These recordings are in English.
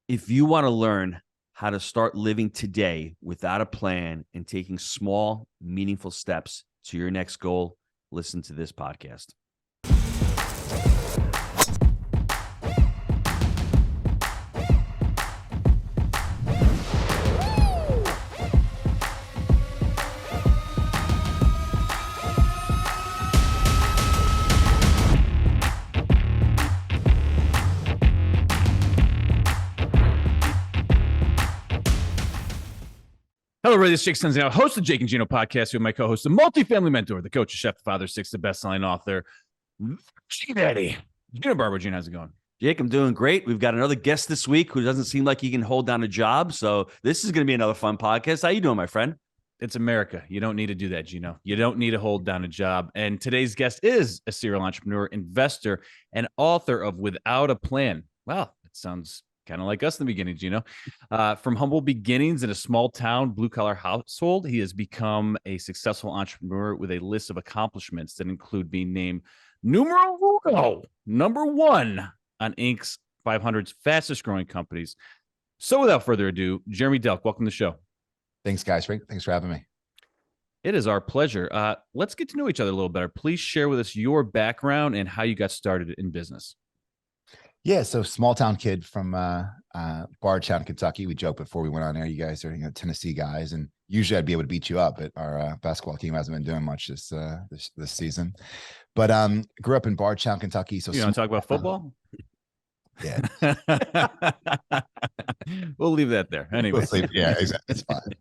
If you want to learn how to start living today without a plan and taking small, meaningful steps to your next goal, listen to this podcast. Hello, everybody. This is Jake Stenzel, host of Jake and Gino podcast, with my co-host, the multifamily mentor, the coach, the chef, the father, six, the best-selling author, G-Daddy, Gino Barber. Gino, how's it going? Jake, I'm doing great. We've got another guest this week who doesn't seem like he can hold down a job. So this is going to be another fun podcast. How you doing, my friend? It's America. You don't need to do that, Gino. You don't need to hold down a job. And today's guest is a serial entrepreneur, investor, and author of Without a Plan. Wow, that sounds kind of like us in the beginning, Gino. From humble beginnings in a small town, blue-collar household, he has become a successful entrepreneur with a list of accomplishments that include being named numero uno, number one on Inc.'s 500's fastest-growing companies. So without further ado, Jeremy Delk, welcome to the show. Thanks, guys. Thanks for having me. It is our pleasure. Let's get to know each other a little better. Please share with us your background and how you got started in business. Yeah, so small town kid from Bardstown, Kentucky. We joked before we went on air, you guys are Tennessee guys, and usually I'd be able to beat you up, but our basketball team hasn't been doing much this season. But grew up in Bardstown, Kentucky. So you want to talk about football? Yeah. We'll leave that there. Anyway. Yeah, exactly. It's fine.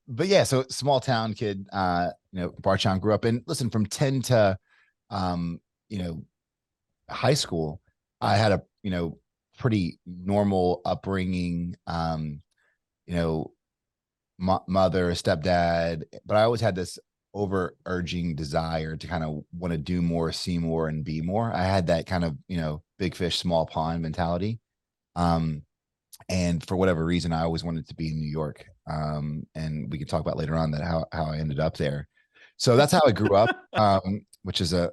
But yeah, so small town kid, Bardstown, grew up in, listen, from 10 to high school, I had a pretty normal upbringing, mother, stepdad, but I always had this overurging desire to kind of want to do more, see more, and be more. I had that kind of big fish small pond mentality, and for whatever reason I always wanted to be in New York, and we can talk about later on that how I ended up there. So that's how I grew up, which is a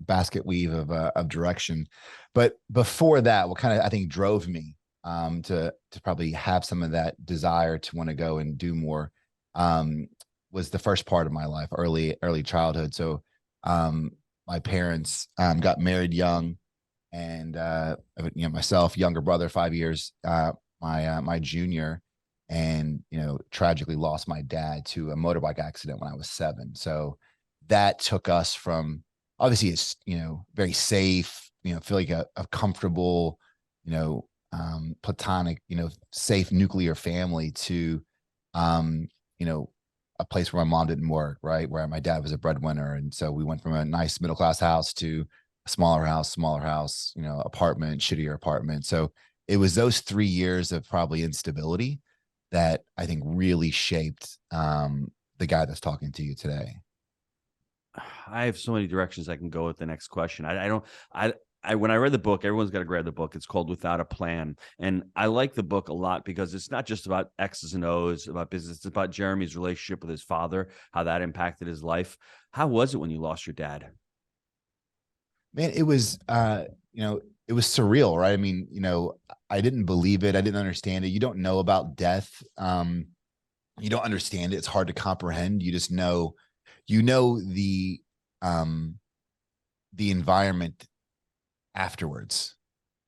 basket weave of direction. But before that, what kind of I think drove me to probably have some of that desire to want to go and do more was the first part of my life, early childhood. So my parents got married young, and myself, younger brother, 5 years my junior, and tragically lost my dad to a motorbike accident when I was 7. So that took us from, obviously it's very safe, feel like a comfortable, platonic, safe nuclear family, to a place where my mom didn't work, right, where my dad was a breadwinner. And so we went from a nice middle class house to a smaller house, apartment, shittier apartment. So it was those 3 years of probably instability that I think really shaped the guy that's talking to you today. I have so many directions I can go with the next question. When I read the book, everyone's got to grab the book. It's called Without a Plan. And I like the book a lot because it's not just about X's and O's, about business. It's about Jeremy's relationship with his father, how that impacted his life. How was it when you lost your dad? Man, it was, it was surreal, right? I mean, I didn't believe it. I didn't understand it. You don't know about death. You don't understand it. It's hard to comprehend. You just know, the environment afterwards.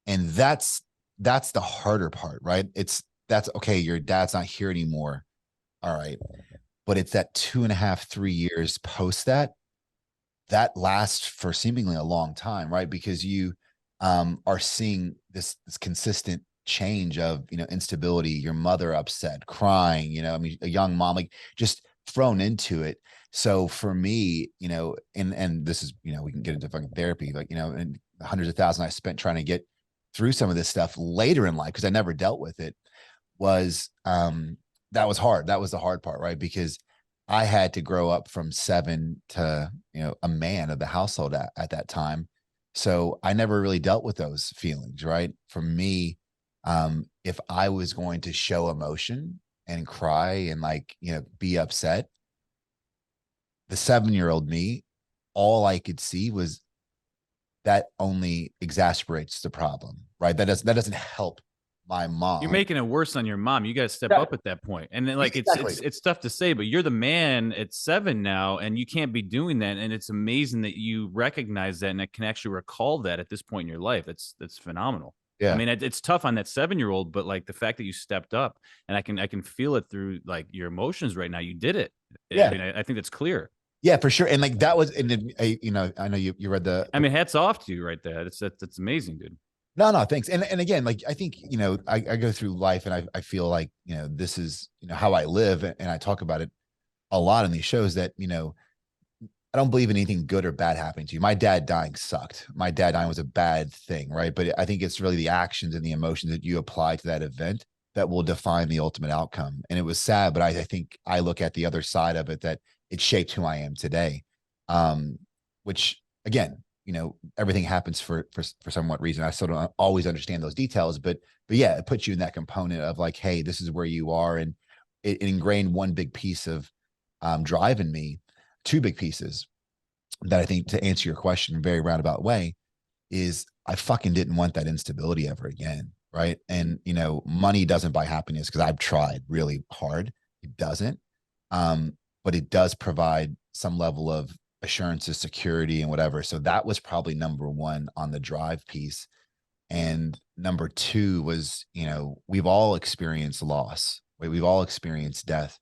And that's the harder part, right? That's okay. Your dad's not here anymore. All right. But it's that 2.5, 3 years post that lasts for seemingly a long time, right? Because you are seeing this consistent change of, instability, your mother upset, crying, a young mom, like just thrown into it. So for me, and this is, we can get into fucking therapy, like, and hundreds of thousands I spent trying to get through some of this stuff later in life, because I never dealt with it, was that was hard. That was the hard part, right? Because I had to grow up from 7 to, a man of the household at that time. So I never really dealt with those feelings, right? For me, if I was going to show emotion and cry and be upset, the 7-year-old me, all I could see was that only exacerbates the problem, right? That doesn't help my mom. You're making it worse on your mom. You got to step up at that point. And then, like, Exactly. it's tough to say, but you're the man at 7 now, and you can't be doing that. And it's amazing that you recognize that and that can actually recall that at this point in your life. That's phenomenal. I Yeah. mean, it's tough on that 7-year-old, but like the fact that you stepped up, and I can feel it through like your emotions right now. You did it. Yeah. I mean, I think that's clear. Yeah, for sure. And like that was, and then, you know, I know you read the. I mean, hats off to you right there. That's amazing, dude. No, thanks. And again, like I think, you know, I go through life and I feel like, you know, this is, you know, how I live, and I talk about it a lot in these shows that, you know, I don't believe in anything good or bad happening to you. My dad dying sucked. My dad dying was a bad thing, right? But I think it's really the actions and the emotions that you apply to that event that will define the ultimate outcome. And it was sad, but I think I look at the other side of it, that it shaped who I am today. Which again, you know, everything happens for somewhat reason. I still don't always understand those details, but yeah, it puts you in that component of like, hey, this is where you are. And it ingrained one big piece of drive in me, two big pieces that I think, to answer your question in a very roundabout way, is I fucking didn't want that instability ever again. Right. And, you know, money doesn't buy happiness, because I've tried really hard. It doesn't. But it does provide some level of assurances, security, and whatever. So that was probably number one on the drive piece. And number two was, you know, we've all experienced loss. We've all experienced death,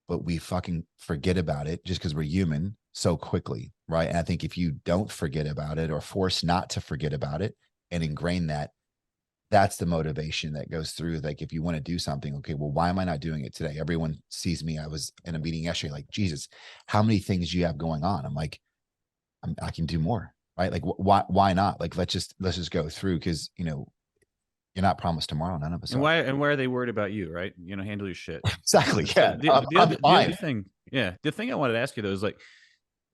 but we fucking forget about it just because we're human so quickly. Right. And I think if you don't forget about it, or force not to forget about it and ingrain that, that's the motivation that goes through. Like, if you want to do something, okay, well, why am I not doing it today? Everyone sees me. I was in a meeting yesterday, like, Jesus, how many things do you have going on? I'm like, I can do more, right? Like, why not? Like, let's just go through, because, you know, you're not promised tomorrow. None of us And are. why are they worried about you, right? You know, handle your shit. Exactly. Yeah. The other thing, yeah, the thing I wanted to ask you though is like,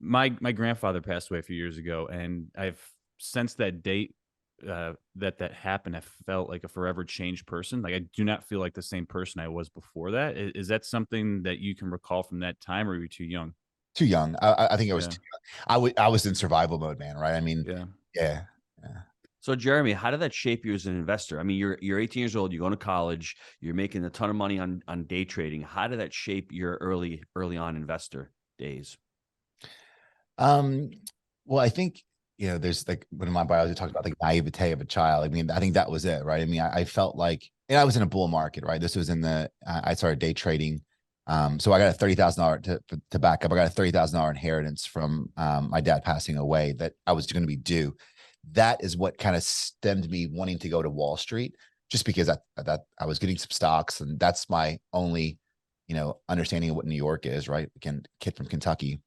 my grandfather passed away a few years ago, and I've since that date that happened, I felt like a forever changed person. Like, I do not feel like the same person I was before that. Is that something that you can recall from that time, or were you too young? Too young. I think I was Yeah. too young. I was in survival mode, man. Right. I mean, yeah. So Jeremy, how did that shape you as an investor? I mean, you're 18 years old, you're going to college, you're making a ton of money on day trading. How did that shape your early on investor days? Well, I think, you know, there's like, when in my biology talks about like naivete of a child. I mean, I think that was it, right? I mean, I felt like, and I was in a bull market, right? This was in the, I started day trading. So I got a $30,000 to back up. I got a $30,000 inheritance from my dad passing away that I was going to be due. That is what kind of stemmed me wanting to go to Wall Street, just because I was getting some stocks, and that's my only, you know, understanding of what New York is, right? Again, kid from Kentucky.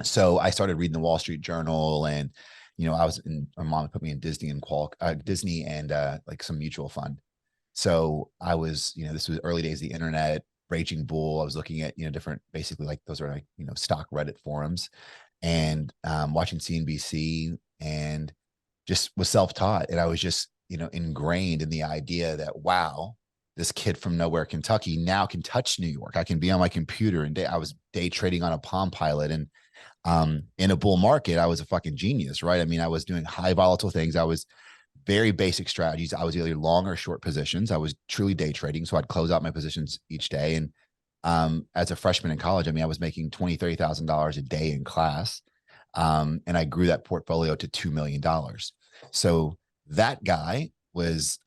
So I started reading the Wall Street Journal, and, you know, my mom put me in Disney and like some mutual fund. So I was, you know, this was early days of the internet, raging bull. I was looking at, you know, different, basically like those are like, you know, stock Reddit forums, and watching CNBC, and just was self-taught. And I was just, you know, ingrained in the idea that, wow, this kid from nowhere, Kentucky, now can touch New York. I can be on my computer, and I was day trading on a Palm Pilot, and in a bull market, I was a fucking genius, right? I mean, I was doing high volatile things. I was very basic strategies. I was either long or short positions. I was truly day trading. So I'd close out my positions each day. And as a freshman in college, I mean, I was making $20,000, $30,000 a day in class. And I grew that portfolio to $2 million. So that guy was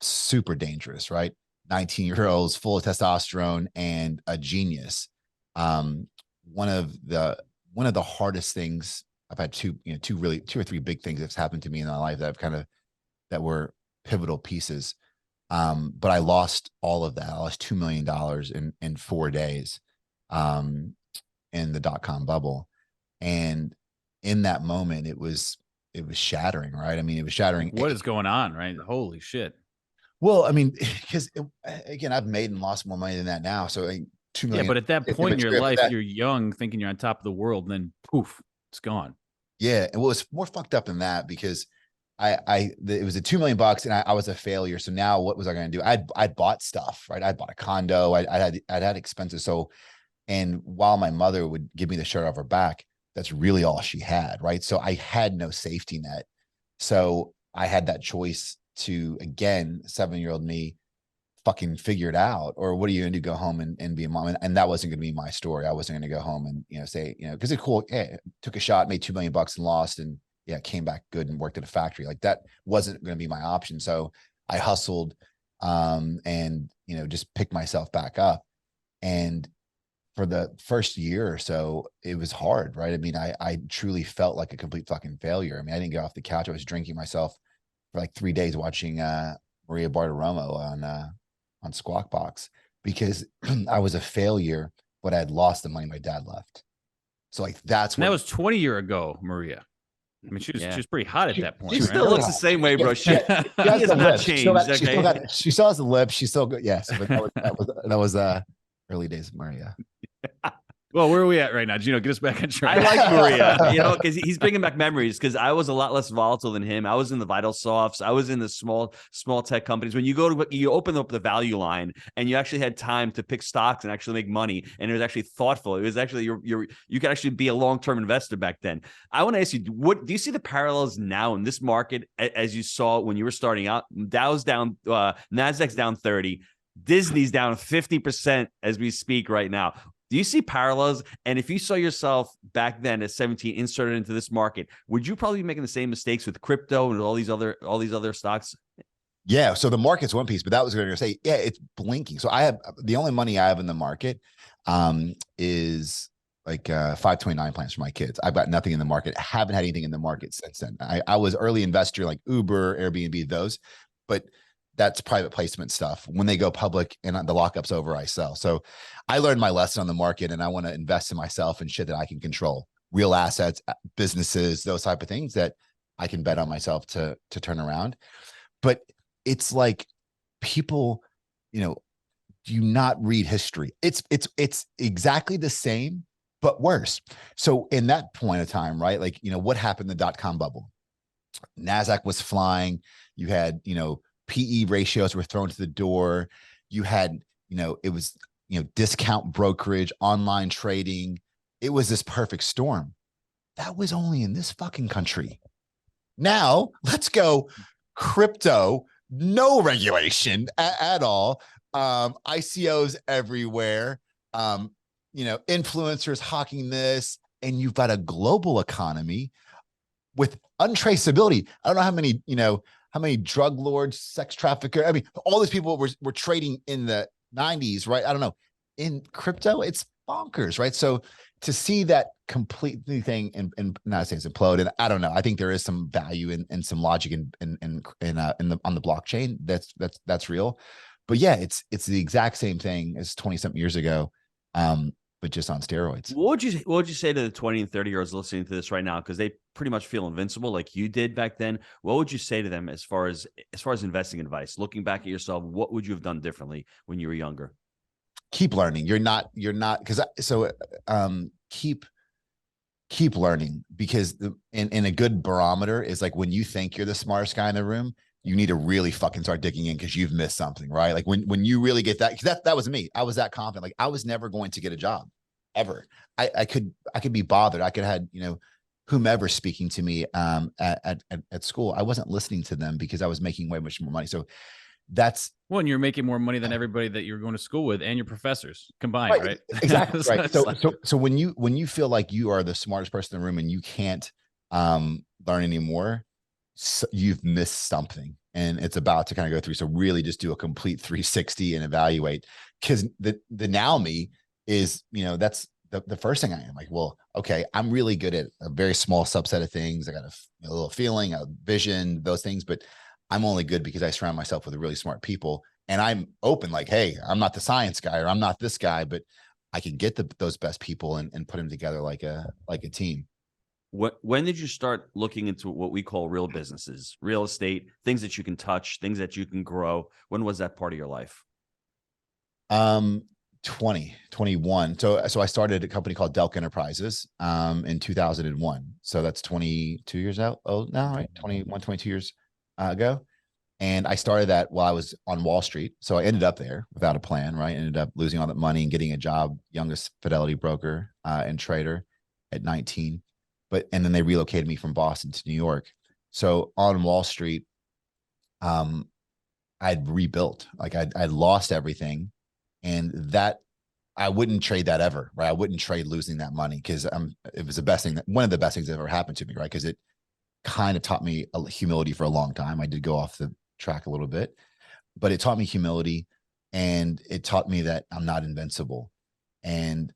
super dangerous, right? 19-year-olds, full of testosterone, and a genius. One of the hardest things I've had, two or three big things that's happened to me in my life that were pivotal pieces. But I lost all of that. I lost $2 million in 4 days in the dot-com bubble. And in that moment, it was shattering, right? I mean, it was shattering. What is going on, right? Holy shit. Well, I mean, because again, I've made and lost more money than that now. So $2 million. Yeah, but at that point in your life, you're young, thinking you're on top of the world, and then poof, it's gone. Yeah. And well, it's more fucked up than that, because it was a $2 million and I was a failure. So now what was I going to do? I'd bought stuff, right? I'd bought a condo. I'd had expenses. So, and while my mother would give me the shirt off her back, that's really all she had, right? So I had no safety net. So I had that choice to, again, 7-year-old me fucking figure it out, or what are you going to do? Go home and be a mom? And that wasn't going to be my story. I wasn't going to go home and, say, because it's cool. Hey, took a shot, made $2 million and lost, and came back good and worked at a factory. Like that wasn't going to be my option. So I hustled, and, just picked myself back up. And for the first year or so, it was hard, right? I mean, I truly felt like a complete fucking failure. I mean, I didn't get off the couch. I was drinking myself for like 3 days watching Maria Bartiromo on Squawk Box, because I was a failure, but I had lost the money my dad left. So like that was 20 years ago, Maria. I mean, she was pretty hot at that point. She right? still looks the same way, bro. She has not changed. She still has the lips. She's still good. Yes, but that was early days of Maria. Well, where are we at right now, Gino? Get us back on track. I like Maria, because he's bringing back memories. Because I was a lot less volatile than him. I was in the Vital Softs. I was in the small tech companies. When you open up the value line, and you actually had time to pick stocks and actually make money, and it was actually thoughtful. It was actually you could actually be a long-term investor back then. I want to ask you, what do you see the parallels now in this market as you saw when you were starting out? Dow's down, Nasdaq's down 30, Disney's down 50% as we speak right now. Do you see parallels? And if you saw yourself back then at 17 inserted into this market, would you probably be making the same mistakes with crypto and all these other stocks? Yeah. So the market's one piece, but that was going to say, it's blinking. So I have the only money I have in the market is like 529 plans for my kids. I've got nothing in the market. I haven't had anything in the market since then. I was early investor like Uber, Airbnb, those, but that's private placement stuff. When they go public and the lockup's over, I sell. So I learned my lesson on the market, and I want to invest in myself and shit that I can control, real assets, businesses, those type of things that I can bet on myself to turn around. But it's like people, do not read history. It's exactly the same, but worse. So in that point of time, right? Like, what happened in the .com bubble? NASDAQ was flying. You had, PE ratios were thrown to the door. You had, it was, discount brokerage, online trading. It was this perfect storm. That was only in this fucking country. Now let's go crypto, no regulation at all. ICOs everywhere. Influencers hawking this, and you've got a global economy with untraceability. I don't know how many drug lords, sex traffickers. I mean, all these people were trading in the 90s, right? I don't know. In crypto, it's bonkers, right? So to see that completely thing and not saying it's implode, and I don't know. I think there is some value and some logic on the blockchain. That's real. But yeah, it's the exact same thing as 20-something years ago. But just on steroids. What would you say to the 20 and 30-year-olds listening to this right now? Because they pretty much feel invincible like you did back then. What would you say to them as far as investing advice? Looking back at yourself, what would you have done differently when you were younger? Keep learning. Keep learning, because in a good barometer is like when you think you're the smartest guy in the room, you need to really fucking start digging in because you've missed something, right? Like when you really get that, because that was me. I was that confident. Like I was never going to get a job ever. I could be bothered. I could have had, whomever speaking to me at school. I wasn't listening to them because I was making way much more money. So that's and you're making more money than everybody that you're going to school with and your professors combined, right? Exactly. Right. So when you feel like you are the smartest person in the room and you can't learn anymore, so you've missed something, and it's about to kind of go through. So really just do a complete 360 and evaluate, because the now me is, that's the first thing I am like, well, okay, I'm really good at a very small subset of things. I got a little feeling, a vision, those things, but I'm only good because I surround myself with really smart people, and I'm open. Like, hey, I'm not the science guy, or I'm not this guy, but I can get those best people and put them together like a team. When did you start looking into what we call real businesses, real estate, things that you can touch, things that you can grow? When was that part of your life? 21. So I started a company called Delk Enterprises in 2001. So that's 22 years old now, right? 21, 22 years ago. And I started that while I was on Wall Street. So I ended up there without a plan, right? Ended up losing all that money and getting a job, youngest Fidelity broker and trader at 19. And then they relocated me from Boston to New York. So on Wall Street, I'd rebuilt, like I'd lost everything. And that I wouldn't trade that ever, right? I wouldn't trade losing that money because it was the best thing, one of the best things that ever happened to me, right? Because it kind of taught me humility for a long time. I did go off the track a little bit, but it taught me humility, and it taught me that I'm not invincible. And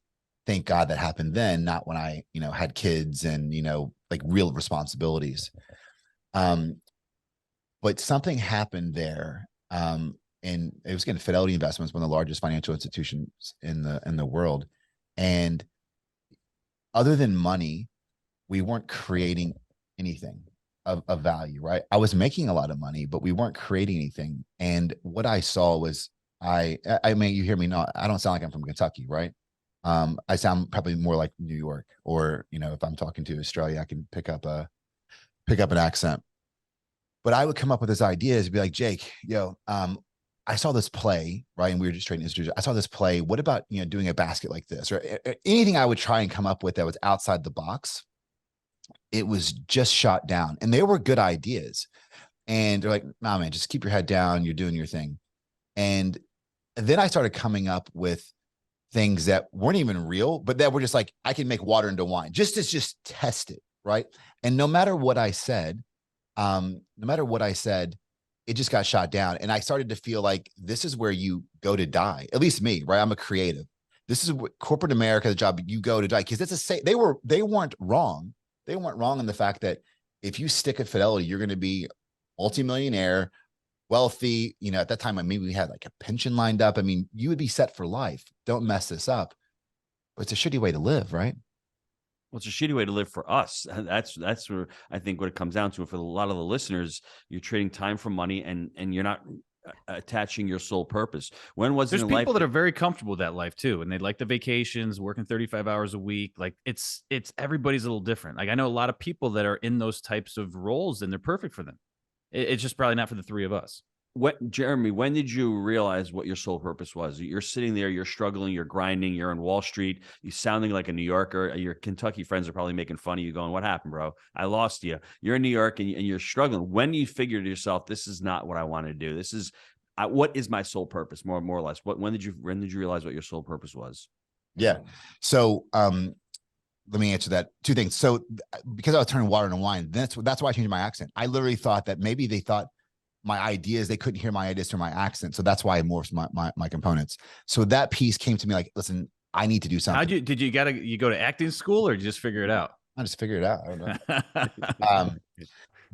thank God that happened then, not when I, had kids and, like real responsibilities. But something happened there. And it was getting Fidelity Investments, one of the largest financial institutions in the world. And other than money, we weren't creating anything of value, right? I was making a lot of money, but we weren't creating anything. And what I saw was, I mean, you hear me, no, I don't sound like I'm from Kentucky, right? I sound probably more like New York, or, if I'm talking to Australia, I can pick up an accent. But I would come up with this idea to be like, Jake, I saw this play, right? And we were just trading this. I saw this play. What about, doing a basket like this, or anything I would try and come up with that was outside the box? It was just shot down. And they were good ideas. And they're like, nah, man, just keep your head down. You're doing your thing. And then I started coming up with things that weren't even real, but that were just like, I can make water into wine, just to just test it, right? And no matter what I said, it just got shot down. And I started to feel like this is where you go to die. At least me, right? I'm a creative. This is what corporate America, the job you go to die. Because it's they weren't wrong. They weren't wrong in the fact that if you stick at Fidelity, you're going to be multimillionaire, wealthy. At that time, maybe we had like a pension lined up. I mean, you would be set for life. Don't mess this up. But it's a shitty way to live, right? Well, it's a shitty way to live for us. That's where I think what it comes down to. For a lot of the listeners, you're trading time for money, and you're not attaching your sole purpose. When was There's in people life that are very comfortable with that life too, and they like the vacations, working 35 hours a week. Like it's everybody's a little different. Like I know a lot of people that are in those types of roles, and they're perfect for them. It's just probably not for the three of us. Jeremy, when did you realize what your sole purpose was? You're sitting there, you're struggling, you're grinding, you're on Wall Street, you're sounding like a New Yorker. Your Kentucky friends are probably making fun of you, going, "What happened, bro? I lost you." You're in New York and you're struggling. When you figured to yourself, this is not what I want to do. This is what is my sole purpose, more or less. When did you realize what your sole purpose was? Yeah. So let me answer that. Two things. So because I was turning water into wine, that's why I changed my accent. I literally thought that maybe they thought my ideas, they couldn't hear my ideas through my accent. So that's why I morphed my components. So that piece came to me like, listen, I need to do something. You go to acting school, or did you just figure it out? I just figured it out. I don't know.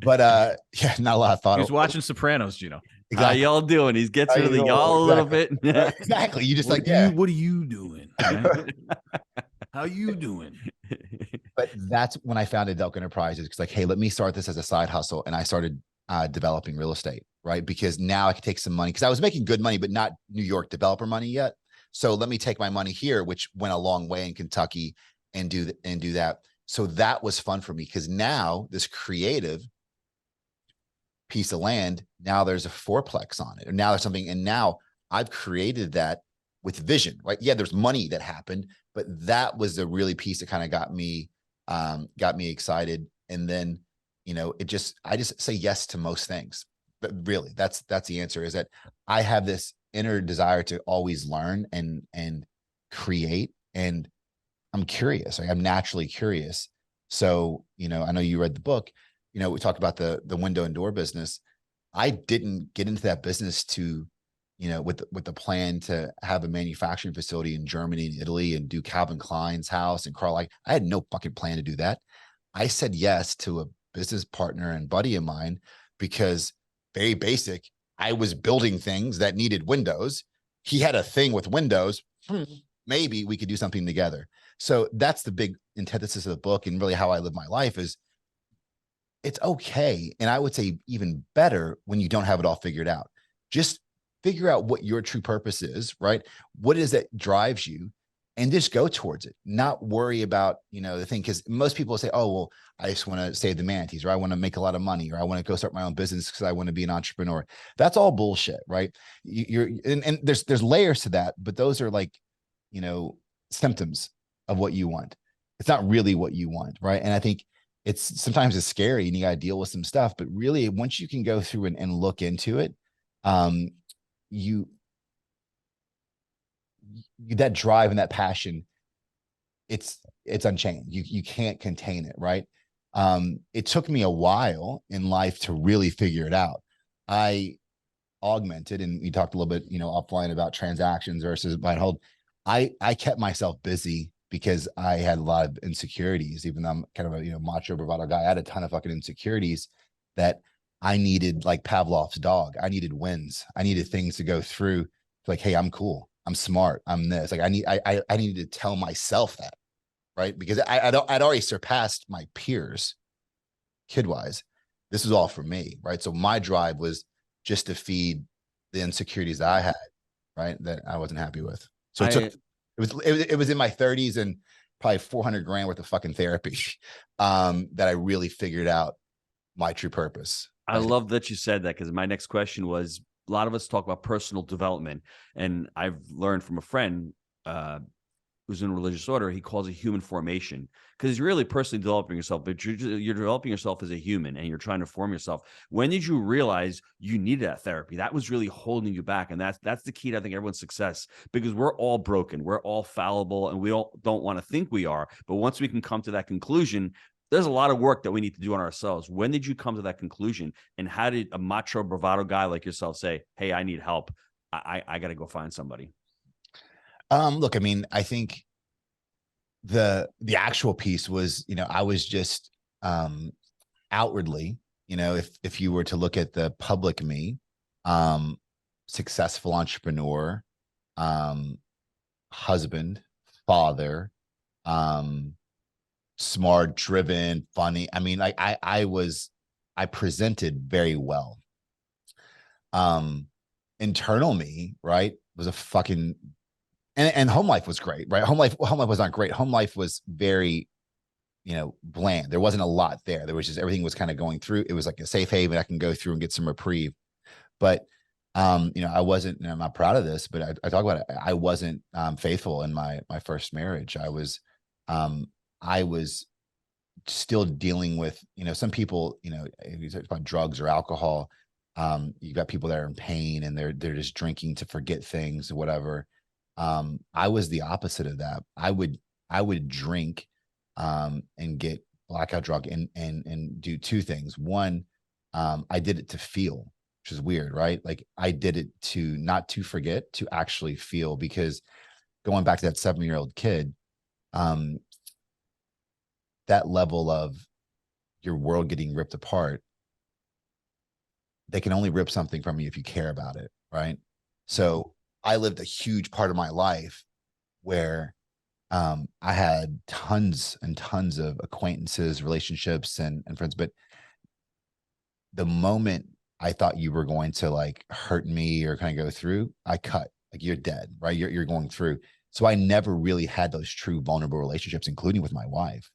But yeah, not a lot of thought. He was watching Sopranos, Gino. Exactly. How y'all doing? He gets rid of the y'all a little bit. Exactly. You just what are you doing? How you doing? But that's when I founded Delk Enterprises. Because like, hey, let me start this as a side hustle. And I started developing real estate, right? Because now I could take some money, because I was making good money, but not New York developer money yet. So let me take my money here, which went a long way in Kentucky, and do that. So that was fun for me, because now this creative piece of land, now there's a fourplex on it, or now there's something, and now I've created that with vision, right? Yeah, there's money that happened, but that was the really piece that kind of got me excited. And then, I just say yes to most things. But really, that's the answer, is that I have this inner desire to always learn and create, and I'm curious. I'm naturally curious. So, I know you read the book, we talked about the window and door business. I didn't get into that business to, with the plan to have a manufacturing facility in Germany and Italy and do Calvin Klein's house and Carl. I had no fucking plan to do that. I said yes to a business partner and buddy of mine, because very basic, I was building things that needed windows. He had a thing with windows. Maybe we could do something together. So that's the big antithesis of the book, and really how I live my life is, it's okay. And I would say even better when you don't have it all figured out. Just figure out what your true purpose is, right? What it is that drives you, and just go towards it. Not worry about, the thing. Because most people say, oh, well, I just want to save the manatees, or I want to make a lot of money, or I want to go start my own business because I want to be an entrepreneur. That's all bullshit, right? And there's layers to that, but those are like, symptoms of what you want. It's not really what you want, right? And I think it's sometimes it's scary and you got to deal with some stuff, but really once you can go through and look into it, um, you, that drive and that passion, it's unchained. You can't contain it, right? It took me a while in life to really figure it out. I augmented, and we talked a little bit, offline about transactions versus buy and hold. I kept myself busy because I had a lot of insecurities, even though I'm kind of a macho bravado guy. I had a ton of fucking insecurities that I needed, like Pavlov's dog. I needed wins. I needed things to go through. Like, hey, I'm cool. I'm smart. I'm this. Like I needed to tell myself that, right? Because I'd already surpassed my peers kid wise. This was all for me, right? So my drive was just to feed the insecurities that I had, right? That I wasn't happy with. So it was in my 30s and probably 400 grand worth of fucking therapy that I really figured out my true purpose. I love that you said that, because my next question was, a lot of us talk about personal development, and I've learned from a friend who's in religious order, he calls it human formation, because you're really personally developing yourself, but you're developing yourself as a human and you're trying to form yourself. When did you realize you needed that therapy? That was really holding you back. And that's the key to, I think, everyone's success, because we're all broken. We're all fallible, and we all don't want to think we are. But once we can come to that conclusion, there's a lot of work that we need to do on ourselves. When did you come to that conclusion? And how did a macho bravado guy like yourself say, hey, I need help. I got to go find somebody? Look, I mean, I think the actual piece was, I was just outwardly, if you were to look at the public me, successful entrepreneur, husband, father, smart, driven, funny. I mean, like I presented very well. Internal me, right, was a fucking, and home life was great, right? Home life was not great. Home life was very, bland. There wasn't a lot there. There was just, everything was kind of going through. It was like a safe haven. I can go through and get some reprieve. But I wasn't, and I'm not proud of this, but I talk about it. I wasn't faithful in my first marriage. I was still dealing with, some people, you talk about drugs or alcohol. You got people that are in pain and they're just drinking to forget things or whatever. I was the opposite of that. I would drink and get blackout drunk and do two things. One, I did it to feel, which is weird, right? Like I did it to not to forget, to actually feel, because going back to that 7-year-old kid, that level of your world getting ripped apart, they can only rip something from you if you care about it, right? So I lived a huge part of my life where I had tons and tons of acquaintances, relationships, and friends. But the moment I thought you were going to like hurt me or kind of go through, I cut. Like, you're dead, right? You're going through. So I never really had those true vulnerable relationships, including with my wife.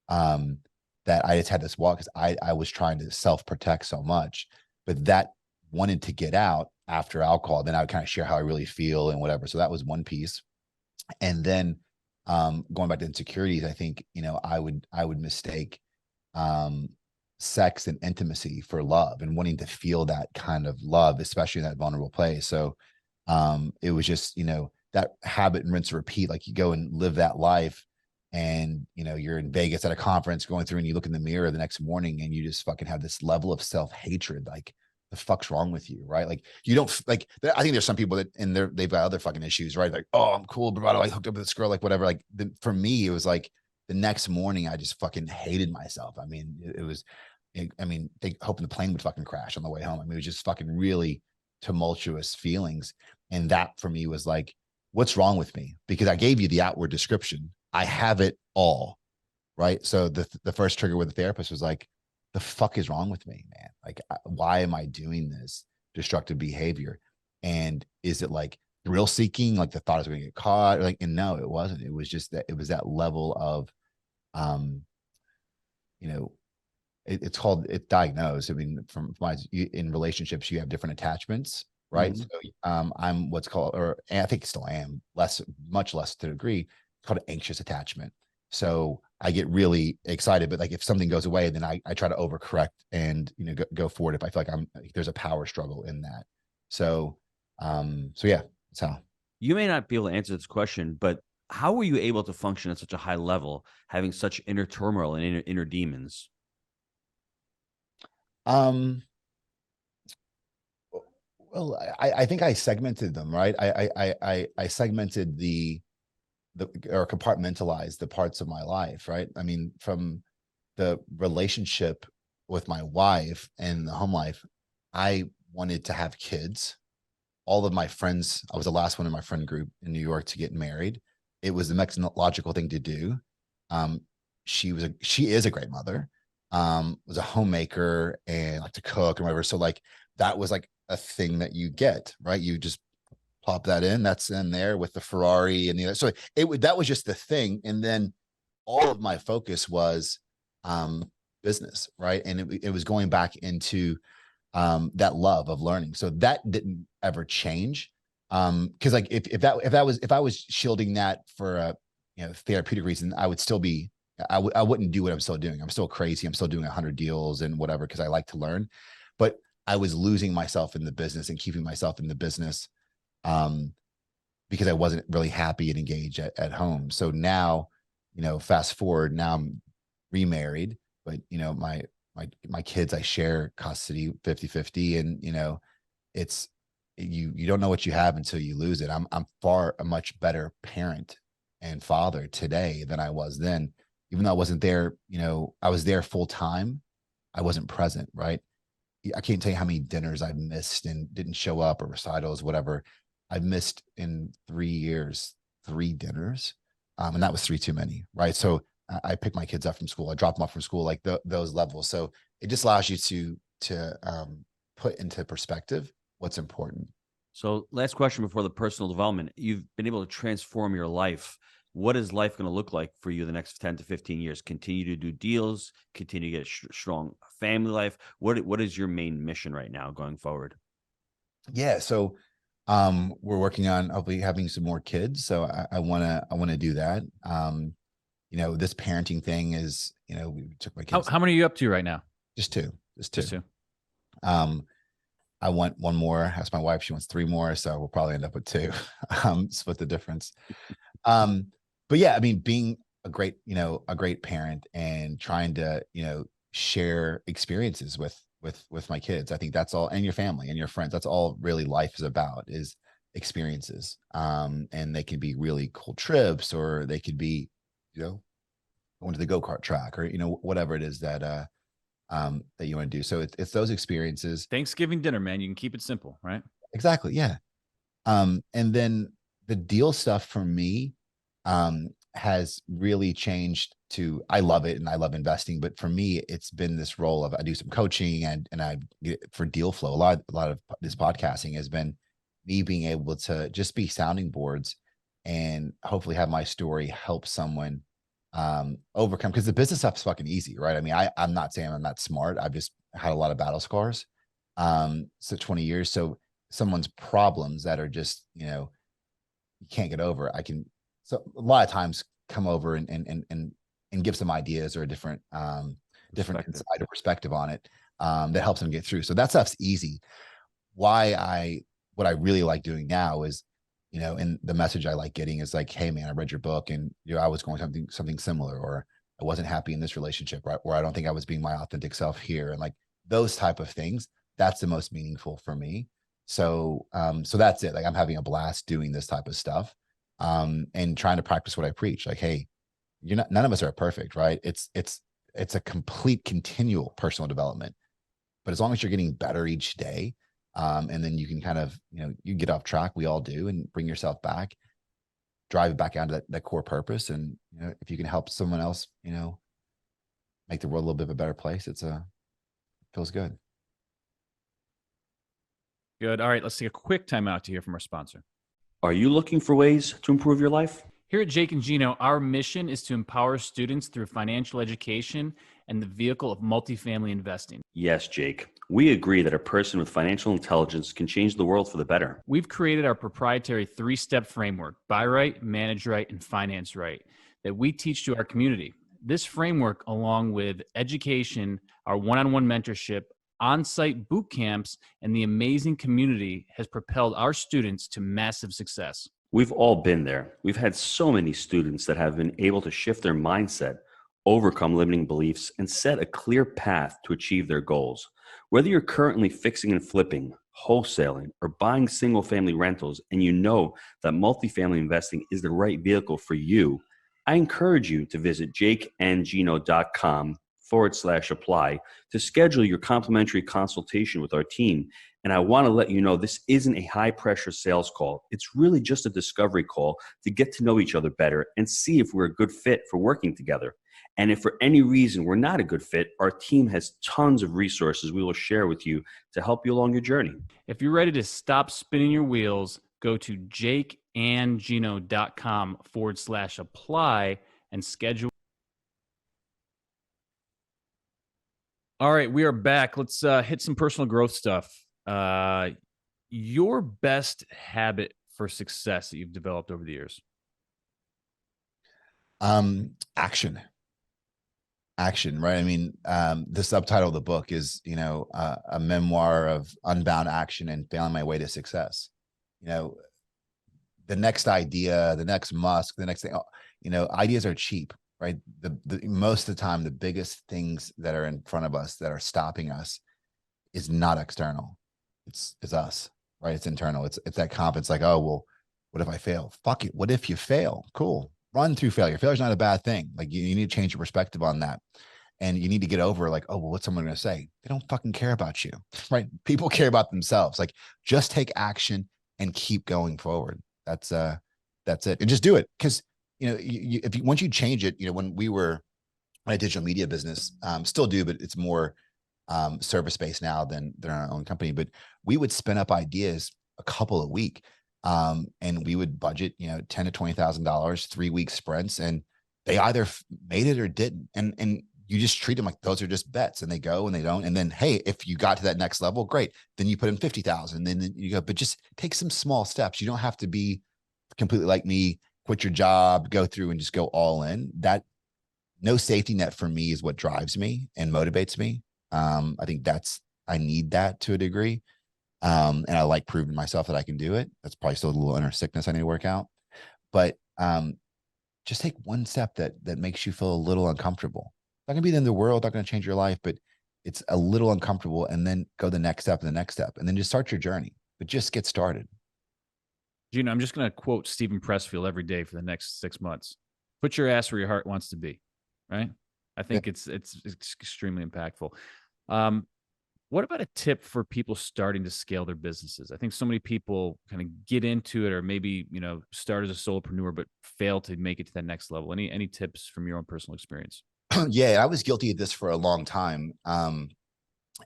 That I just had this walk because I was trying to self-protect so much, but that wanted to get out after alcohol. Then I would kind of share how I really feel and whatever. So that was one piece. And then going back to insecurities, I think, I would mistake sex and intimacy for love and wanting to feel that kind of love, especially in that vulnerable place. So it was just, that habit and rinse and repeat. Like, you go and live that life, and you're in Vegas at a conference going through, and you look in the mirror the next morning and you just fucking have this level of self-hatred. Like, the fuck's wrong with you, right? Like, you don't like, I think there's some people that they've got other fucking issues, right? Like, oh, I'm cool, but I hooked up with this girl, like whatever. Like, for me, it was like the next morning I just fucking hated myself. I mean, it was, I mean, they hoping the plane would fucking crash on the way home. I mean, it was just fucking really tumultuous feelings. And that for me was like, what's wrong with me? Because I gave you the outward description. I have it all, right? So the first trigger with the therapist was like, the fuck is wrong with me, man? Like, why am I doing this destructive behavior? And is it like thrill seeking? Like the thought I was going to get caught? Or like, and no, it wasn't. It was just that, it was that level of, it's called, it's diagnosed. I mean, from my, in relationships, you have different attachments, right? Mhm. So I'm what's called, or I think still am, much less to a degree, it's called anxious attachment. So I get really excited, but like if something goes away, then I try to overcorrect and, go forward if I feel like there's a power struggle in that. So, so yeah, that's how. You may not be able to answer this question, but how were you able to function at such a high level, having such inner turmoil and inner demons? Um, well, I think I segmented them, right? I segmented or compartmentalized the parts of my life, right? I mean, from the relationship with my wife and the home life, I wanted to have kids. All of my friends, I was the last one in my friend group in New York to get married. It was the next logical thing to do. Um, she is a great mother, was a homemaker and like to cook and whatever. So like that was like a thing that you get, right? You just plop that in, that's in there with the Ferrari and the other. So that was just the thing. And then all of my focus was business, right? And it was going back into that love of learning. So that didn't ever change. Because like if I was shielding that for a therapeutic reason, I would still be I wouldn't do what I'm still doing. I'm still crazy. I'm still doing 100 deals and whatever because I like to learn. But I was losing myself in the business and keeping myself in the business because I wasn't really happy and engaged at home. So now, fast forward, now I'm remarried, but my kids, I share custody 50-50. And, it's, you don't know what you have until you lose it. I'm far a much better parent and father today than I was then, even though I wasn't there, I was there full time. I wasn't present. Right. I can't tell you how many dinners I've missed and didn't show up or recitals, whatever. I've missed in 3 years, 3 dinners. And that was three too many. Right. So I pick my kids up from school. I drop them off from school, like those levels. So it just allows you to put into perspective what's important. So, last question before the personal development. You've been able to transform your life. What is life going to look like for you the next 10 to 15 years? Continue to do deals, continue to get a strong family life. What is your main mission right now going forward? Yeah. So we're working on hopefully having some more kids. So I want to do that. This parenting thing is, we took my kids. How many are you up to right now? Just two. Just two. I want one more. Ask my wife, she wants three more. So we'll probably end up with two. Split the difference. But yeah, I mean, being a great parent and trying to, share experiences with my kids. I think that's all, and your family and your friends. That's all really life is about, is experiences. And they can be really cool trips, or they could be, going to the go-kart track, or, whatever it is that you want to do. So it's those experiences. Thanksgiving dinner, man. You can keep it simple, right? Exactly. Yeah. And then the deal stuff for me has really changed to, I love it and I love investing, but for me, it's been this role of, I do some coaching and I for deal flow. A lot of this podcasting has been me being able to just be sounding boards and hopefully have my story help someone overcome, because the business stuff is fucking easy, right? I mean, I'm not saying I'm not smart. I've just had a lot of battle scars. So 20 years. So someone's problems that are just, you can't get over, so a lot of times come over and give some ideas or a different insight or perspective on it that helps them get through. So that stuff's easy. What I really like doing now is, and the message I like getting is like, hey man, I read your book and I was going something similar, or I wasn't happy in this relationship, right? Or I don't think I was being my authentic self here. And like those type of things, that's the most meaningful for me. So, so that's it. Like I'm having a blast doing this type of stuff. And trying to practice what I preach. Like, hey, none of us are perfect, right? It's a complete continual personal development, but as long as you're getting better each day, and then you can kind of, you get off track, we all do, and bring yourself back, drive it back down to that core purpose. And, if you can help someone else, make the world a little bit of a better place, it feels good. Good. All right. Let's take a quick time out to hear from our sponsor. Are you looking for ways to improve your life? Here at Jake and Gino, our mission is to empower students through financial education and the vehicle of multifamily investing. Yes, Jake. We agree that a person with financial intelligence can change the world for the better. We've created our proprietary 3-step framework, buy right, manage right, and finance right, that we teach to our community. This framework, along with education, our one-on-one mentorship, on-site boot camps, and the amazing community, has propelled our students to massive success. We've all been there. We've had so many students that have been able to shift their mindset, overcome limiting beliefs, and set a clear path to achieve their goals. Whether you're currently fixing and flipping, wholesaling, or buying single family rentals, and you know that multifamily investing is the right vehicle for you, I encourage you to visit jakeandgino.com/apply to schedule your complimentary consultation with our team. And I want to let you know this isn't a high pressure sales call. It's really just a discovery call to get to know each other better and see if we're a good fit for working together. And if for any reason we're not a good fit, our team has tons of resources we will share with you to help you along your journey. If you're ready to stop spinning your wheels, go to jakeandgino.com/apply and schedule. All right, we are back. Let's hit some personal growth stuff. Your best habit for success that you've developed over the years? Action. Action, right? I mean, the subtitle of the book is, a memoir of unbound action and failing my way to success. The next idea, the next Musk, the next thing, ideas are cheap, right? The most of the time, the biggest things that are in front of us that are stopping us is not external. It's us, right? It's internal. It's that confidence, like, oh, well, what if I fail? Fuck it. What if you fail? Cool. Run through failure. Failure is not a bad thing. Like you need to change your perspective on that. And you need to get over like, oh, well, what's someone going to say? They don't fucking care about you, right? People care about themselves. Like just take action and keep going forward. That's it. And just do it. Cause once you change it, when we were in a digital media business, still do, but it's more service-based now than our own company. But we would spin up ideas a couple a week. And we would budget, $10,000 to $20,000, 3-week sprints, and they either made it or didn't. And you just treat them like those are just bets, and they go and they don't. And then, hey, if you got to that next level, great. Then you put in 50,000, then you go, but just take some small steps. You don't have to be completely like me, quit your job, go through and just go all in. That no safety net for me is what drives me and motivates me. I think I need that to a degree. And I like proving myself that I can do it. That's probably still a little inner sickness I need to work out. But just take one step that makes you feel a little uncomfortable. Not gonna be the end of the world, not gonna change your life, but it's a little uncomfortable, and then go the next step and the next step, and then just start your journey. But just get started. Gino, I'm just gonna quote Stephen Pressfield every day for the next 6 months. Put your ass where your heart wants to be. Right? I think it's extremely impactful. What about a tip for people starting to scale their businesses? I think so many people kind of get into it, or maybe, start as a solopreneur, but fail to make it to that next level. Any tips from your own personal experience? Yeah, I was guilty of this for a long time.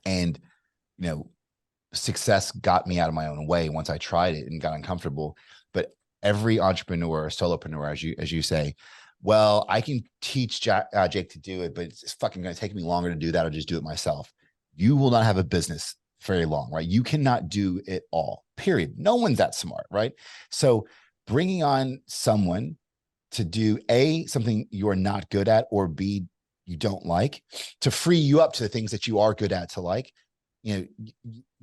And, success got me out of my own way once I tried it and got uncomfortable. But every entrepreneur, solopreneur, as you say, well, I can teach Jake to do it, but it's fucking going to take me longer to do that. I'll just do it myself. You will not have a business very long, right? You cannot do it all, period. No one's that smart, right? So bringing on someone to do something you're not good at, or B, you don't like, to free you up to the things that you are good at to like, you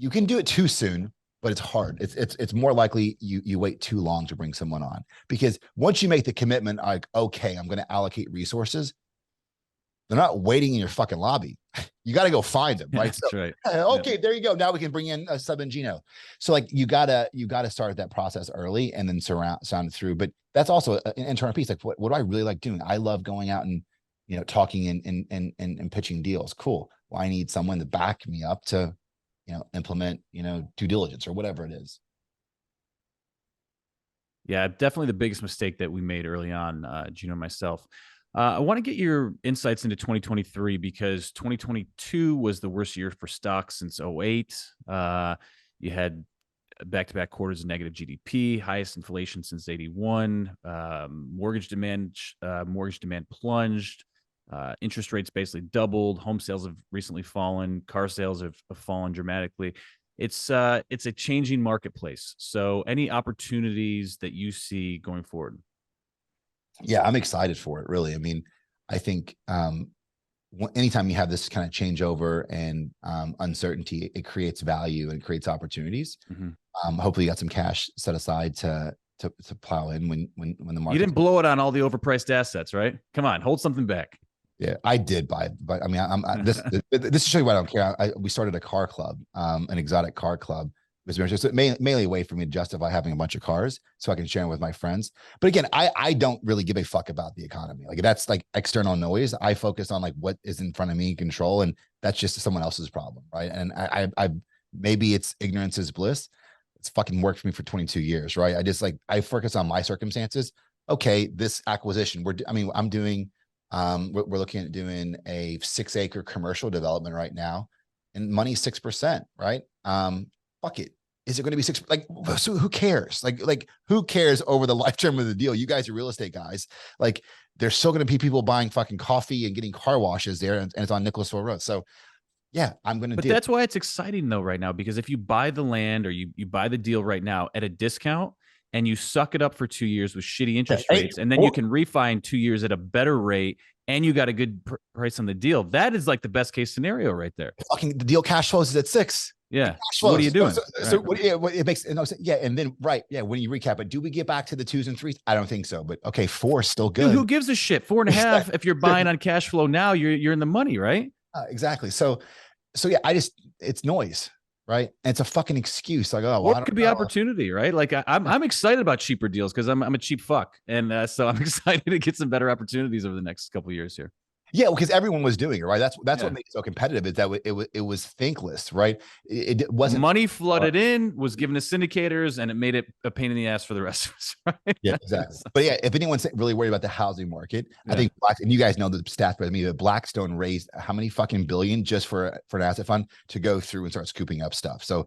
can do it too soon, but it's hard. It's more likely you wait too long to bring someone on, because once you make the commitment, like, okay, I'm going to allocate resources, they're not waiting in your fucking lobby. You got to go find them, right? That's right. Okay, there you go. Now we can bring in a sub and Gino. So like you gotta start that process early and then sound it through. But that's also an internal piece. Like what do I really like doing? I love going out and talking and pitching deals. Cool. Well, I need someone to back me up to implement due diligence or whatever it is. Yeah, definitely the biggest mistake that we made early on, Gino and myself. I want to get your insights into 2023, because 2022 was the worst year for stocks since '08. You had back-to-back quarters of negative GDP, highest inflation since '81. Mortgage demand plunged. Interest rates basically doubled. Home sales have recently fallen. Car sales have fallen dramatically. It's a changing marketplace. So, any opportunities that you see going forward? Yeah, I'm excited for it, really. I mean, I think anytime you have this kind of changeover and uncertainty, it creates value and it creates opportunities. Hopefully you got some cash set aside to plow in when the market. You didn't blow it on all the overpriced assets, right? Come on, hold something back. Yeah, I did buy it, but I mean, this to show you why I don't care. We started a car club, an exotic car club. It was just mainly a way for me to justify having a bunch of cars so I can share them with my friends. But again, I don't really give a fuck about the economy. Like that's like external noise. I focus on like what is in front of me, control, and that's just someone else's problem, right? And I maybe it's ignorance is bliss. It's fucking worked for me for 22 years, right? I focus on my circumstances. Okay, this acquisition, I'm doing. We're looking at doing a 6-acre commercial development right now, and money's 6%, right? Fuck it. Is it going to be 6? Like, so who cares? Like who cares over the lifetime of the deal? You guys are real estate guys. Like, there's still going to be people buying fucking coffee and getting car washes there, and it's on Nicholasville Road. So, yeah, I'm going to. But that's why it's exciting though right now, because if you buy the land or you buy the deal right now at a discount, and you suck it up for 2 years with shitty interest rates, and then you can refi in 2 years at a better rate, and you got a good price on the deal. That is like the best case scenario right there. Fucking the deal cash flows is at 6. Yeah. What are you doing? It makes and then when you recap it, do we get back to the 2s and 3s? I don't think so, but okay, 4 is still good. Dude, who gives a shit? 4.5. If you're buying on cash flow now, you're in the money, right? Exactly. So yeah, it's noise. Right. And it's a fucking excuse. Like, oh, well, it could be opportunity, right? Like I'm excited about cheaper deals because I'm a cheap fuck. And so I'm excited to get some better opportunities over the next couple of years here. Yeah, because everyone was doing it, right? That's what makes it so competitive, is that it was thankless, right? It wasn't money flooded in, was given to syndicators, and it made it a pain in the ass for the rest of us, right? Yeah, exactly. But yeah, if anyone's really worried about the housing market, I think and you guys know the stats better than me, but Blackstone raised how many fucking billion just for an asset fund to go through and start scooping up stuff. So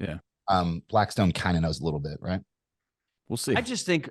Blackstone kind of knows a little bit, right? We'll see. I just think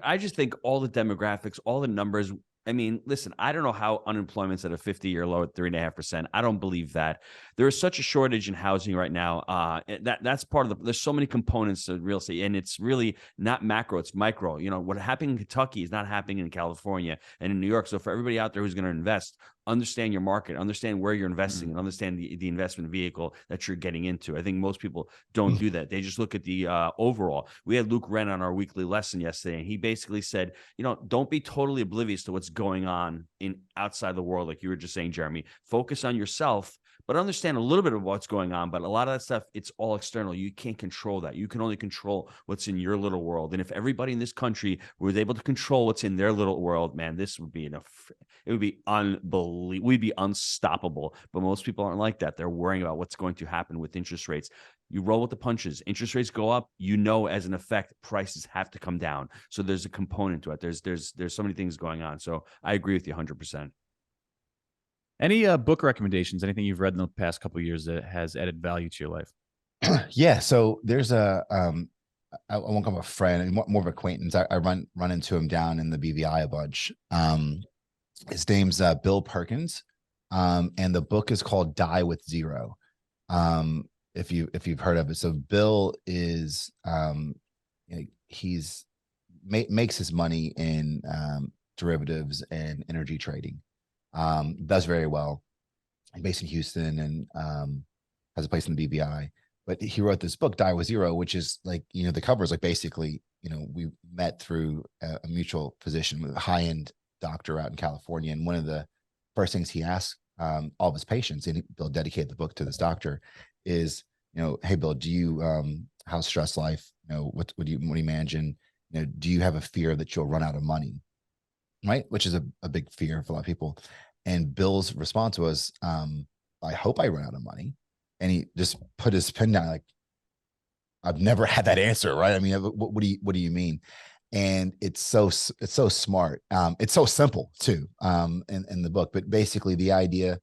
all the demographics, all the numbers. I mean, listen, I don't know how unemployment's at a 50-year low at 3.5%. I don't believe that. There is such a shortage in housing right now. That's part of there's so many components to real estate, and it's really not macro, it's micro. You know, what happened in Kentucky is not happening in California and in New York. So for everybody out there who's going to invest, understand your market, understand where you're investing, and understand the investment vehicle that you're getting into. I think most people don't do that. They just look at the overall. We had Luke Wren on our weekly lesson yesterday, and he basically said, you know, don't be totally oblivious to what's going on in outside the world, like you were just saying, Jeremy. Focus on yourself, but understand a little bit of what's going on. But a lot of that stuff, it's all external. You can't control that. You can only control what's in your little world. And if everybody in this country was able to control what's in their little world, man, this would be it would be unbelievable. We'd be unstoppable. But most people aren't like that. They're worrying about what's going to happen with interest rates. You roll with the punches. Interest rates go up, you know, as an effect, prices have to come down. So there's a component to it. There's so many things going on. So I agree with you 100%. Any book recommendations? Anything you've read in the past couple of years that has added value to your life? Yeah. So there's I won't call him a friend, more of an acquaintance. I run into him down in the BVI a bunch. His name's Bill Perkins, and the book is called Die with Zero. If you've heard of it. So Bill is he's makes his money in derivatives and energy trading. Does very well. He's based in Houston and has a place in the BVI. But he wrote this book, Die with Zero, which is like, you know, the cover is like basically, you know, we met through a mutual physician with a high-end doctor out in California. And one of the first things he asked all of his patients, and Bill dedicated the book to this doctor, is, you know, hey, Bill, do you, how's stress life? You know, what do you imagine? You know, do you have a fear that you'll run out of money? Right. Which is a big fear for a lot of people. And Bill's response was, I hope I run out of money. And he just put his pen down, like, I've never had that answer. Right. I mean, what do you mean? And it's so smart. It's so simple too, in the book. But basically the idea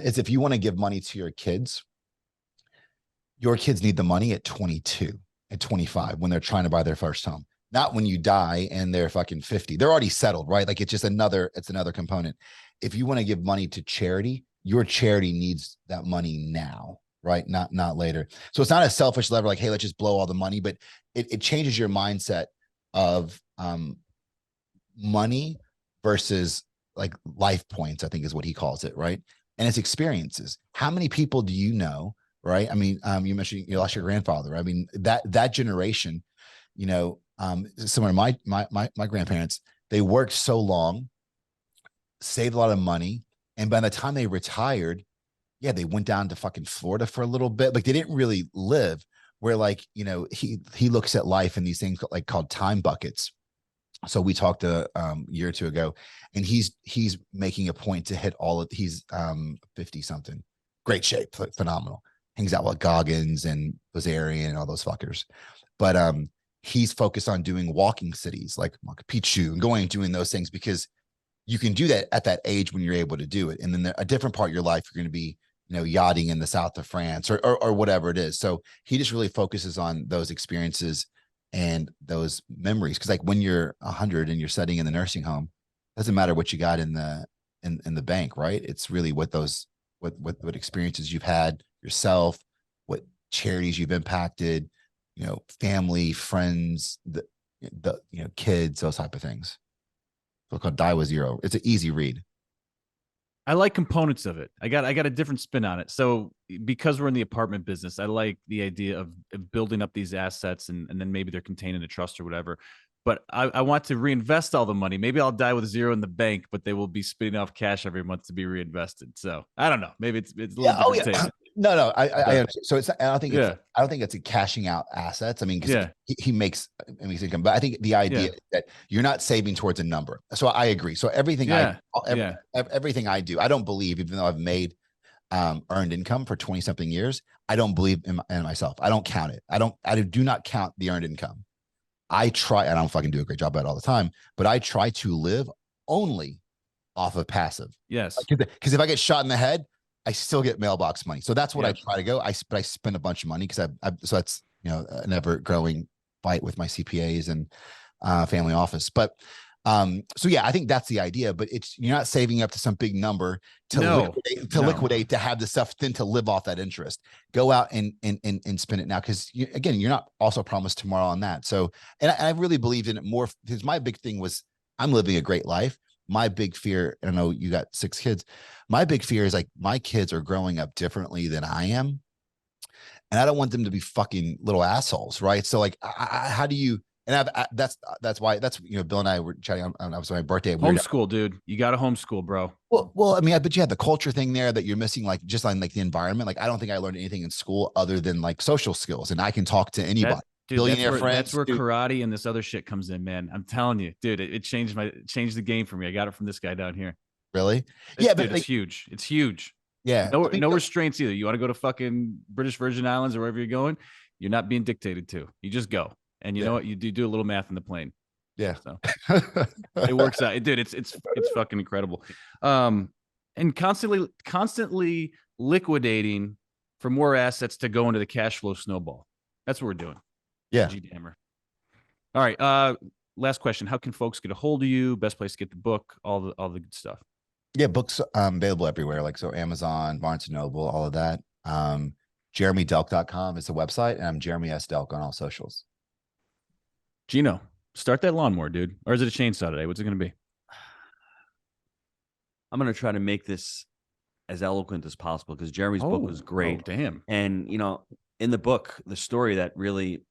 is, if you want to give money to your kids need the money at 22, at 25, when they're trying to buy their first home. Not when you die and they're fucking 50. They're already settled, right? Like, it's another component. If you want to give money to charity, your charity needs that money now, right? Not later. So it's not a selfish lever, like, hey, let's just blow all the money, but it changes your mindset of money versus like life points, I think is what he calls it, right? And it's experiences. How many people do you know, right? I mean, you mentioned you lost your grandfather. I mean, that generation, you know, similar to my grandparents, they worked so long, saved a lot of money, and by the time they retired, yeah, they went down to fucking Florida for a little bit. Like they didn't really live. Where like, you know, he looks at life in these things like called time buckets. So we talked a year or two ago, and he's making a point to hit all of, he's 50 something, great shape, phenomenal, hangs out with Goggins and Bazarian and all those fuckers. But he's focused on doing walking cities like Machu Picchu and going and doing those things, because you can do that at that age when you're able to do it. And then a different part of your life, you're going to be, you know, yachting in the south of France or whatever it is. So he just really focuses on those experiences and those memories. Cause like when you're 100 and you're sitting in the nursing home, doesn't matter what you got in the bank, right? It's really what those, what experiences you've had yourself, what charities you've impacted, you know, family, friends, the you know, kids, those type of things. So called Die with Zero. It's an easy read. I like components of it. I got a different spin on it. So because we're in the apartment business, I like the idea of building up these assets and then maybe they're contained in a trust or whatever. But I want to reinvest all the money. Maybe I'll die with zero in the bank, but they will be spitting off cash every month to be reinvested. So I don't know. Maybe it's a little different take. No, I understand. So it's, I don't think it's, Yeah. I don't think it's a cashing out assets. I mean, because Yeah. he makes income, but I think the idea that you're not saving towards a number. So I agree. So everything everything I do, I don't believe, even though I've made earned income for 20 something years, I don't believe in myself. I don't count it. I do not count the earned income. I try, and I don't fucking do a great job at it all the time, but I try to live only off of passive. Yes. Because if I get shot in the head, I still get mailbox money. So that's what I try to go. But I spend a bunch of money because so that's, you know, an ever growing fight with my CPAs and family office. But so yeah, I think that's the idea, but you're not saving up to some big number to liquidate, to have the stuff then to live off that interest. Go out and spend it now. Cause again, you're not also promised tomorrow on that. So, and I really believed in it more because my big thing was I'm living a great life. My big fear, I know you got 6 kids. My big fear is like my kids are growing up differently than I am. And I don't want them to be fucking little assholes. Right. So like, how do you, and that's why, you know, Bill and I were chatting on it was my birthday. Homeschool, dude. You got to homeschool, bro. Well, I mean, I bet you had the culture thing there that you're missing, like just on like the environment. Like, I don't think I learned anything in school other than like social skills, and I can talk to anybody. Billionaire friends. That's where karate and this other shit comes in, man. I'm telling you, dude. It changed the game for me. I got it from this guy down here. Really? Yeah, but it's huge. It's huge. Yeah. No restraints either. You want to go to fucking British Virgin Islands or wherever you're going, you're not being dictated to. You just go. And you know what? You do a little math in the plane. Yeah. So it works out. Dude, it's fucking incredible. And constantly liquidating for more assets to go into the cash flow snowball. That's what we're doing. Yeah. G-Dammer. All right. Last question. How can folks get a hold of you? Best place to get the book, all the good stuff. Yeah, books available everywhere. Like so Amazon, Barnes and Noble, all of that. JeremyDelk.com is the website, and I'm Jeremy S. Delk on all socials. Gino, start that lawnmower, dude. Or is it a chainsaw today? What's it going to be? I'm going to try to make this as eloquent as possible because Jeremy's book was great. Oh, damn. And, you know, in the book, the story that really,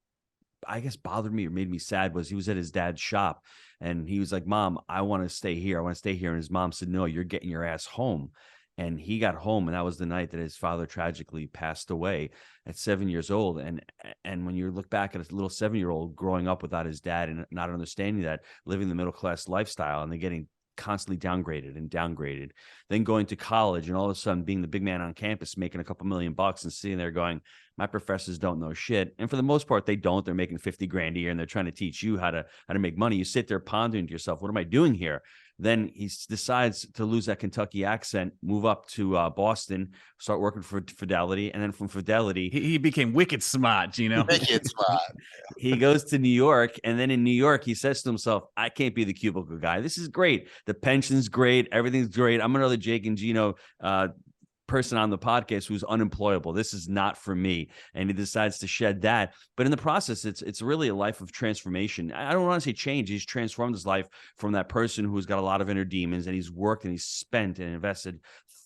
I guess, bothered me or made me sad was he was at his dad's shop and he was like, Mom, I want to stay here. I want to stay here. And his mom said, no, you're getting your ass home. And he got home, and that was the night that his father tragically passed away at 7 years old. And when you look back at a little 7-year-old growing up without his dad and not understanding that, living the middle class lifestyle, and they're getting constantly downgraded, then going to college and all of a sudden being the big man on campus, making a couple $1,000,000 and sitting there going, my professors don't know shit. And for the most part, they don't. They're making 50 grand a year and they're trying to teach you how to make money. You sit there pondering to yourself, what am I doing here? Then he decides to lose that Kentucky accent, move up to Boston, start working for Fidelity. And then from Fidelity, he became wicked smart, Gino. Wicked smart. He goes to New York. And then in New York, he says to himself, I can't be the cubicle guy. This is great. The pension's great. Everything's great. I'm going to let Jake and Gino person on the podcast who's unemployable. This is not for me. And he decides to shed that. But in the process, it's really a life of transformation. I don't want to say change. He's transformed his life from that person who's got a lot of inner demons, and he's worked and he's spent and invested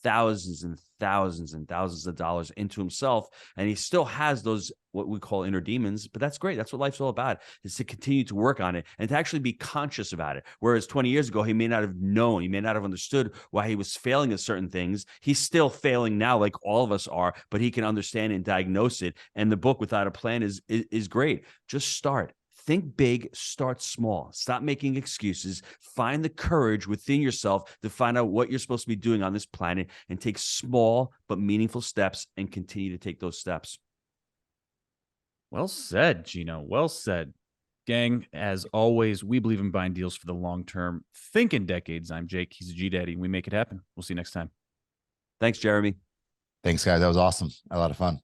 thousands and thousands and thousands of dollars into himself. And he still has those, what we call inner demons, but that's great. That's what life's all about, is to continue to work on it and to actually be conscious about it. Whereas 20 years ago, he may not have known, he may not have understood why he was failing at certain things. He's still failing now, like all of us are, but he can understand and diagnose it. And the book Without a Plan is great. Just start. Think big, start small. Stop making excuses. Find the courage within yourself to find out what you're supposed to be doing on this planet, and take small but meaningful steps and continue to take those steps. Well said, Gino. Well said. Gang, as always, we believe in buying deals for the long term. Think in decades. I'm Jake. He's a G Daddy. We make it happen. We'll see you next time. Thanks, Jeremy. Thanks, guys. That was awesome. A lot of fun.